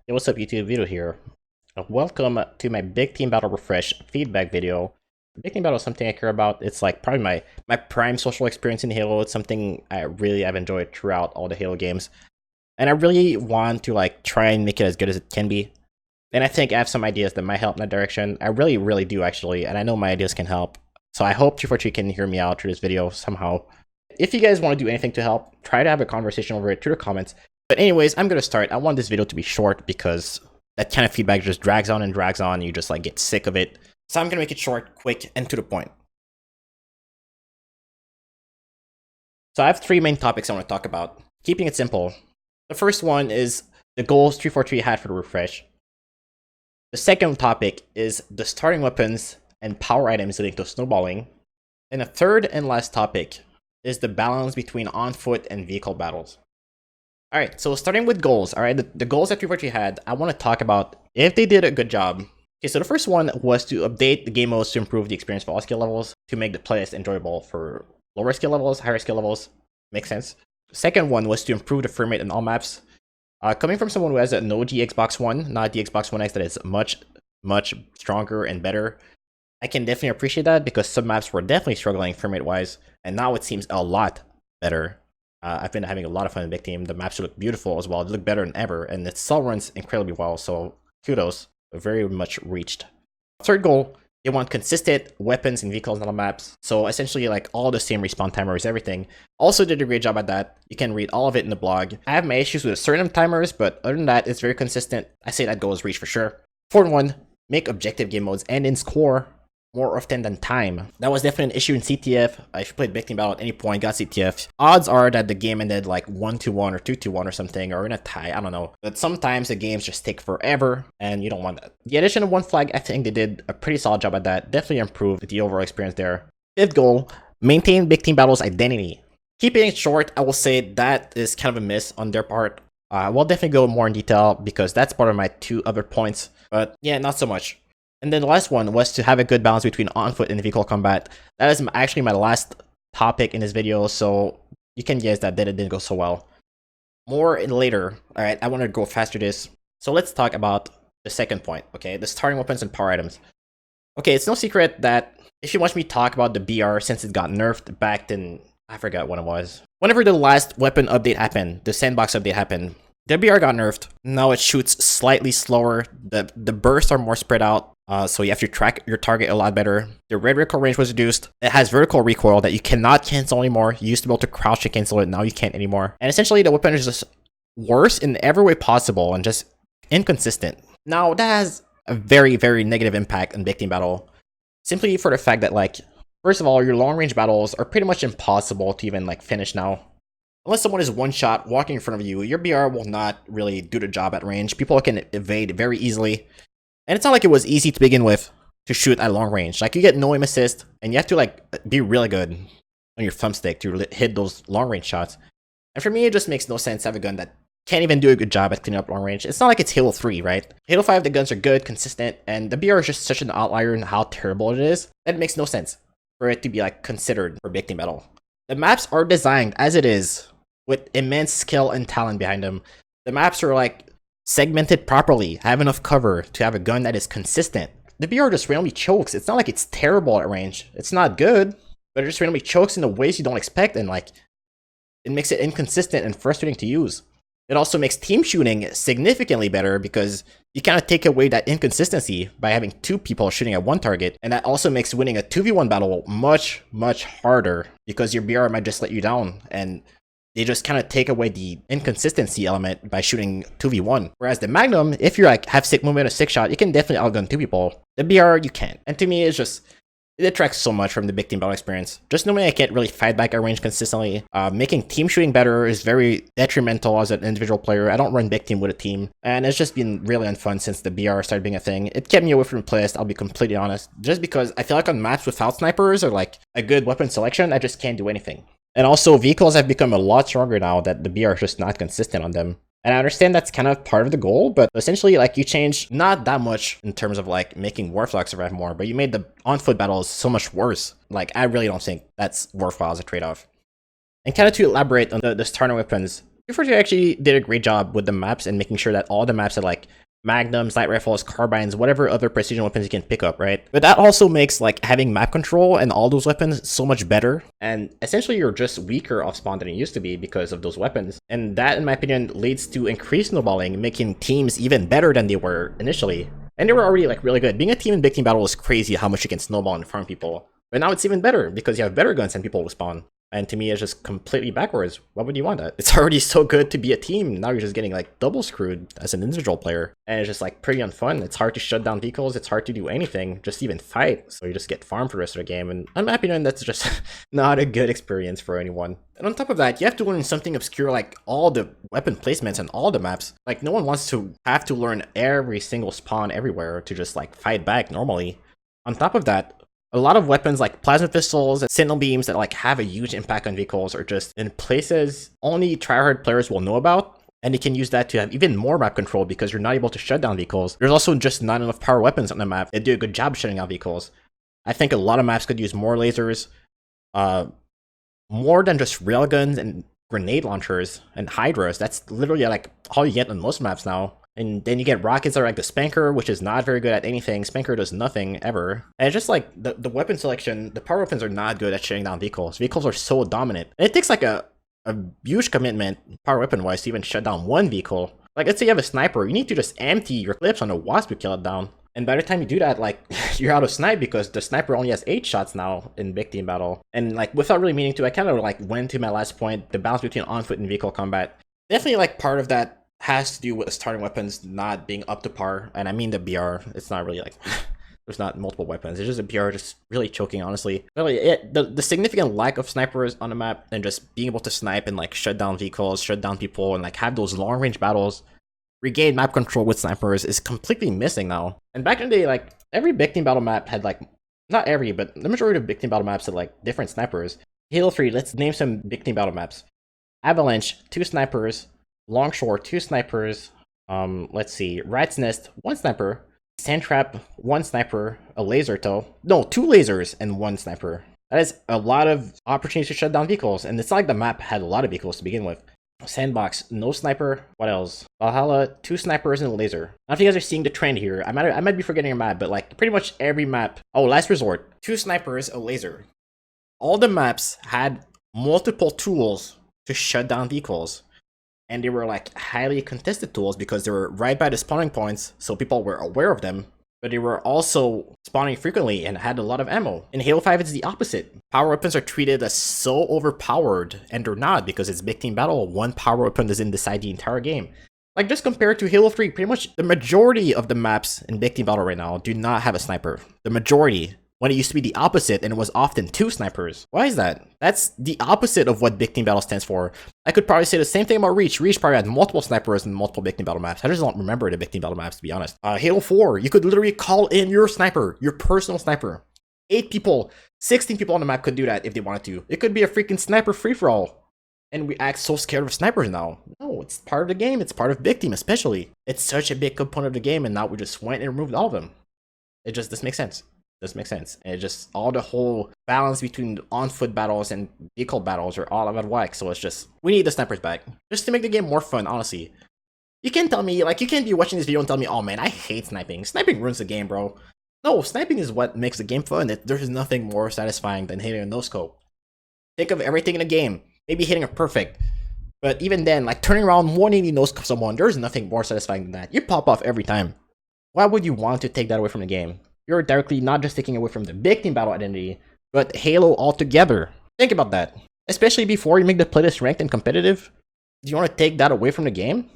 Hey, what's up YouTube, Vito here. Welcome to my Big Team Battle Refresh feedback video. Big Team Battle is something I care about. It's like probably my prime social experience in Halo. It's something I've enjoyed throughout all the Halo games. And I really want to like try and make it as good as it can be. And I think I have some ideas that might help in that direction. I really do actually, and I know my ideas can help. So I hope 243 can hear me out through this video somehow. If you guys want to do anything to help, try to have a conversation over it through the comments. But anyways, I'm going to start. I want this video to be short because that kind of feedback just drags on and drags on. You just like get sick of it. So I'm going to make it short, quick, and to the point. So I have three main topics I want to talk about. Keeping it simple. The first one is the goals 343 had for the refresh. The second topic is the starting weapons and power items leading to snowballing. And the third and last topic is the balance between on-foot and vehicle battles. Alright, so starting with goals, alright, the goals that 343 had, I want to talk about if they did a good job. Okay, so the first one was to update the game modes to improve the experience for all skill levels, to make the playlist enjoyable for lower skill levels, higher skill levels. Makes sense. The second one was to improve the frame rate on all maps. Coming from someone who has an OG Xbox One, not the Xbox One X that is much stronger and better, I can definitely appreciate that because some maps were definitely struggling frame rate wise, and now it seems a lot better. I've been having a lot of fun in Big Team. The maps look beautiful as well. They look better than ever, and it still runs incredibly well, so kudos. Very much reached. Third goal, they want consistent weapons and vehicles on the maps. So essentially like all the same respawn timers, everything. Also did a great job at that. You can read all of it in the blog. I have my issues with certain timers, but other than that, it's very consistent. I say that goal is reached for sure. Fourth one, make objective game modes end in score more often than time. That was definitely an issue in CTF. If you played Big Team Battle at any point, got CTF, odds are that the game ended like 1-1 or 2-1 or something, or in a tie, I don't know. But sometimes the games just take forever, and you don't want that. The addition of one flag, I think they did a pretty solid job at that. Definitely improved the overall experience there. Fifth goal, maintain Big Team Battle's identity. Keeping it short, I will say that is kind of a miss on their part. We'll definitely go more in detail because that's part of my two other points, but yeah, not so much. And then the last one was to have a good balance between on-foot and vehicle combat. That is actually my last topic in this video, so you can guess that it didn't go so well. More later. Alright, I want to go faster this. So let's talk about the second point, okay? The starting weapons and power items. Okay, it's no secret that if you watch me talk about the BR since it got nerfed back in, I forgot when it was. Whenever the last weapon update happened, the sandbox update happened, the BR got nerfed. Now it shoots slightly slower. The bursts are more spread out. So you have to track your target a lot better. The red recoil range was reduced. It has vertical recoil that you cannot cancel anymore. You used to be able to crouch and cancel it. Now you can't anymore. And essentially the weapon is just worse in every way possible and just inconsistent. Now that has a very negative impact on Big Team Battle. Simply for the fact that like, first of all, your long range battles are pretty much impossible to even like finish now. Unless someone is one shot walking in front of you, your BR will not really do the job at range. People can evade very easily. And it's not like it was easy to begin with to shoot at long range. Like you get no aim assist, and you have to like be really good on your thumbstick to hit those long range shots. And for me, it just makes no sense to have a gun that can't even do a good job at cleaning up long range. It's not like it's Halo 3, right? Halo 5, the guns are good, consistent, and the BR is just such an outlier in how terrible it is that it makes no sense for it to be like considered for Big Team Battle. The maps are designed as it is with immense skill and talent behind them. The maps are like segmented properly, have enough cover to have a gun that is consistent. The BR just randomly chokes. It's not like it's terrible at range. It's not good, but it just randomly chokes in the ways you don't expect, and like it makes it inconsistent and frustrating to use. It also makes team shooting significantly better because you kind of take away that inconsistency by having two people shooting at one target, and that also makes winning a 2v1 battle much harder because your BR might just let you down, and they just kind of take away the inconsistency element by shooting 2v1. Whereas the Magnum, if you like have sick movement or sick shot, you can definitely outgun two people. The BR, you can't. And to me, it's just, it detracts so much from the Big Team Battle experience. Just knowing I can't really fight back at range consistently. Making team shooting better is very detrimental as an individual player. I don't run Big Team with a team. And it's just been really unfun since the BR started being a thing. It kept me away from the playlist, I'll be completely honest. Just because I feel like on maps without snipers or like a good weapon selection, I just can't do anything. And also, vehicles have become a lot stronger now that the BR is just not consistent on them. And I understand that's kind of part of the goal, but essentially, like, you change not that much in terms of, like, making Warflock survive more, but you made the on-foot battles so much worse. Like, I really don't think that's worthwhile as a trade-off. And kind of to elaborate on the starter weapons, 343 actually did a great job with the maps and making sure that all the maps are like magnums, light rifles, carbines, whatever other precision weapons you can pick up, right? But that also makes like having map control and all those weapons so much better. And essentially you're just weaker off spawn than it used to be because of those weapons. And that, in my opinion, leads to increased snowballing, making teams even better than they were initially. And they were already like really good. Being a team in big team battle is crazy how much you can snowball and farm people. But now it's even better because you have better guns and people will spawn. And to me, it's just completely backwards. Why would you want that? It's already so good to be a team. Now you're just getting like double screwed as an individual player. And it's just like pretty unfun. It's hard to shut down vehicles. It's hard to do anything, just even fight. So you just get farmed for the rest of the game. And in my opinion, that's just not a good experience for anyone. And on top of that, you have to learn something obscure like all the weapon placements and all the maps. Like no one wants to have to learn every single spawn everywhere to just like fight back normally. On top of that, a lot of weapons like plasma pistols and sentinel beams that like have a huge impact on vehicles are just in places only tryhard players will know about, and you can use that to have even more map control because you're not able to shut down vehicles. There's also just not enough power weapons on the map that do a good job shutting down vehicles. I think a lot of maps could use more lasers, more than just railguns and grenade launchers and hydras. That's literally like all you get on most maps now. And then you get rockets that are like the Spanker, which is not very good at anything. Spanker does nothing ever. And it's just like the weapon selection, the power weapons are not good at shutting down vehicles. Vehicles are so dominant. And it takes like a huge commitment, power weapon wise, to even shut down one vehicle. Like let's say you have a sniper, you need to just empty your clips on a wasp to kill it down. And by the time you do that, like you're out of snipe because the sniper only has 8 shots now in big team battle. And like without really meaning to, I kind of like went to my last point, the balance between on foot and vehicle combat. Definitely like part of that has to do with starting weapons not being up to par, and I mean the BR. It's not really like there's not multiple weapons. It's just a BR just really choking, honestly. Really, the significant lack of snipers on the map and just being able to snipe and like shut down vehicles, shut down people, and like have those long range battles, regain map control with snipers is completely missing now. And back in the day, like every big team battle map had like not every, but the majority of big team battle maps had like different snipers. Halo 3, let's name some big team battle maps. Avalanche, 2 snipers. Longshore, 2 snipers. Let's see. Rat's Nest, 1 sniper. Sandtrap, 1 sniper. A laser tow. No, 2 lasers and 1 sniper. That is a lot of opportunities to shut down vehicles. And it's not like the map had a lot of vehicles to begin with. Sandbox, no sniper. What else? Valhalla, 2 snipers and a laser. I don't know if you guys are seeing the trend here. I might be forgetting a map, but like pretty much every map. Oh, Last Resort, 2 snipers, a laser. All the maps had multiple tools to shut down vehicles. And they were like highly contested tools because they were right by the spawning points, so people were aware of them. But they were also spawning frequently and had a lot of ammo. In Halo 5, it's the opposite. Power weapons are treated as so overpowered, and they're not because it's big team battle. One power weapon doesn't decide the entire game. Like just compared to Halo 3, pretty much the majority of the maps in big team battle right now do not have a sniper. The majority. When it used to be the opposite and it was often 2 snipers. Why is that? That's the opposite of what big team battle stands for. I could probably say the same thing about Reach. Reach probably had multiple snipers and multiple big team battle maps. I just don't remember the big team battle maps, to be honest. Halo 4, you could literally call in your sniper, your personal sniper. 8 people, 16 people on the map could do that if they wanted to. It could be a freaking sniper free-for-all. And we act so scared of snipers now. No, it's part of the game. It's part of big team especially. It's such a big component of the game, and now we just went and removed all of them. It just doesn't make sense. Doesn't make sense. And it just all the whole balance between on foot battles and vehicle battles are all out of whack. So it's just we need the snipers back just to make the game more fun. Honestly, you can't tell me like you can't be watching this video and tell me, oh man, I hate sniping. Sniping ruins the game, bro. No, sniping is what makes the game fun. There's nothing more satisfying than hitting a no scope. Think of everything in a game. Maybe hitting a perfect, but even then, like turning around 180 no scope someone, there's nothing more satisfying than that. You pop off every time. Why would you want to take that away from the game? You're directly not just taking away from the big team battle identity, but Halo altogether. Think about that. Especially before you make the playlist ranked and competitive. Do you want to take that away from the game?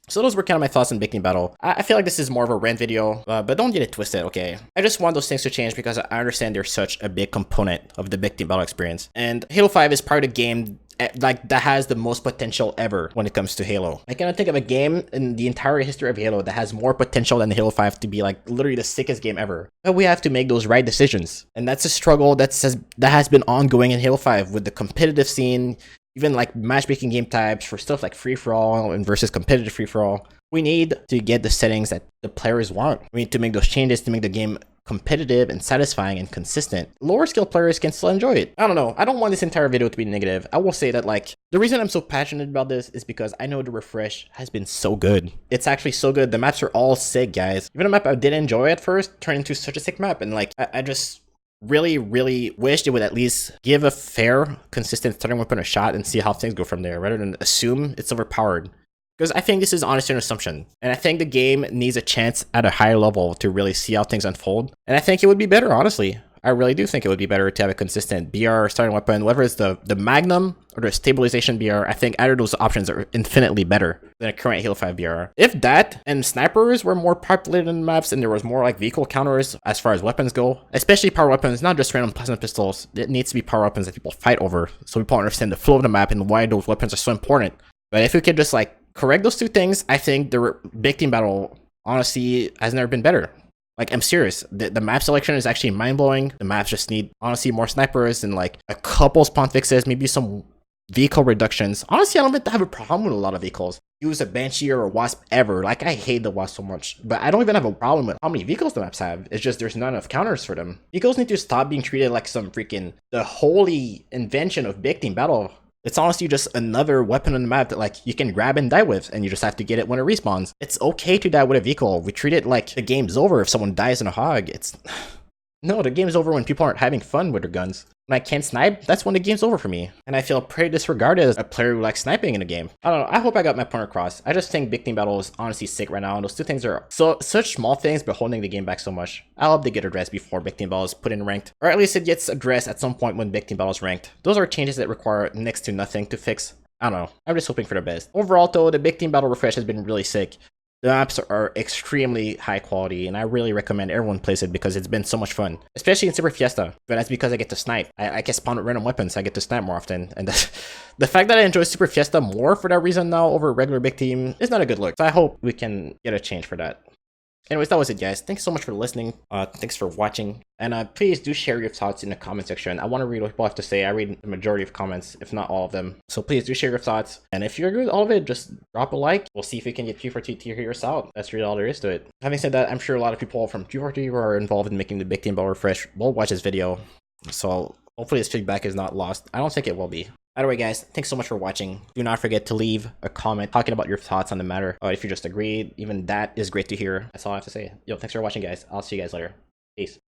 So those were kind of my thoughts on big team battle. I feel like this is more of a rant video, but don't get it twisted, okay? I just want those things to change because I understand they're such a big component of the big team battle experience. And Halo 5 is part of the game like that has the most potential ever when it comes to Halo. I cannot think of a game in the entire history of Halo that has more potential than Halo 5 to be like literally the sickest game ever. But we have to make those right decisions. And that's a struggle that has been ongoing in Halo 5 with the competitive scene, even like matchmaking game types for stuff like free-for-all and versus competitive free-for-all. We need to get the settings that the players want. We need to make those changes to make the game competitive and satisfying and consistent. Lower skill players can still enjoy it. I don't know. I don't want this entire video to be negative. I will say that, like, the reason I'm so passionate about this is because I know the refresh has been so good. It's actually so good. The maps are all sick, guys. Even a map I didn't enjoy at first turned into such a sick map. And like, I just really wished it would at least give a fair, consistent starting weapon a shot and see how things go from there, rather than assume it's overpowered. Because I think this is honestly an assumption. And I think the game needs a chance at a higher level to really see how things unfold. And I think it would be better, honestly. I really do think it would be better to have a consistent BR starting weapon, whether it's the Magnum or the Stabilization BR. I think either of those options are infinitely better than a current Halo 5 BR. If that and snipers were more populated in the maps and there was more like vehicle counters as far as weapons go, especially power weapons, not just random plasma pistols, it needs to be power weapons that people fight over so people understand the flow of the map and why those weapons are so important. But if we could just like correct those two things, I think the big team battle honestly has never been better. Like, I'm serious. The map selection is actually mind-blowing. The maps just need, honestly, more snipers and like a couple spawn fixes, maybe some vehicle reductions. Honestly, I don't even have a problem with a lot of vehicles. Use a Banshee or a Wasp ever. Like, I hate the Wasp so much. But I don't even have a problem with how many vehicles the maps have. It's just there's not enough counters for them. Vehicles need to stop being treated like some freaking the holy invention of big team battle. It's honestly just another weapon on the map that like you can grab and die with, and you just have to get it when it respawns. It's okay to die with a vehicle. We treat it like the game's over if someone dies in a hog. It's no, the game's over when people aren't having fun with their guns. When I can't snipe, that's when the game's over for me. And I feel pretty disregarded as a player who likes sniping in a game. I don't know, I hope I got my point across. I just think big team battle is honestly sick right now, and those two things are such small things but holding the game back so much. I hope they get addressed before big team battle is put in ranked. Or at least it gets addressed at some point when big team battle is ranked. Those are changes that require next to nothing to fix. I don't know, I'm just hoping for the best. Overall though, the big team battle refresh has been really sick. The maps are extremely high quality, and I really recommend everyone plays it because it's been so much fun, especially in Super Fiesta. But that's because I get to snipe. I can spawn with random weapons, so I get to snipe more often. And the fact that I enjoy Super Fiesta more for that reason now over regular big team is not a good look. So I hope we can get a change for that. Anyways, that was it, guys. Thanks so much for listening. Thanks for watching. And please do share your thoughts in the comment section. I want to read what people have to say. I read the majority of comments, if not all of them. So please do share your thoughts. And if you agree with all of it, just drop a like. We'll see if we can get Q42 to hear us out. That's really all there is to it. Having said that, I'm sure a lot of people from Q42 who are involved in making the big team battle refresh will watch this video. So hopefully this feedback is not lost. I don't think it will be. Either way, guys, thanks so much for watching. Do not forget to leave a comment talking about your thoughts on the matter. If you just agreed, even that is great to hear. That's all I have to say. Yo, thanks for watching, guys. I'll see you guys later. Peace.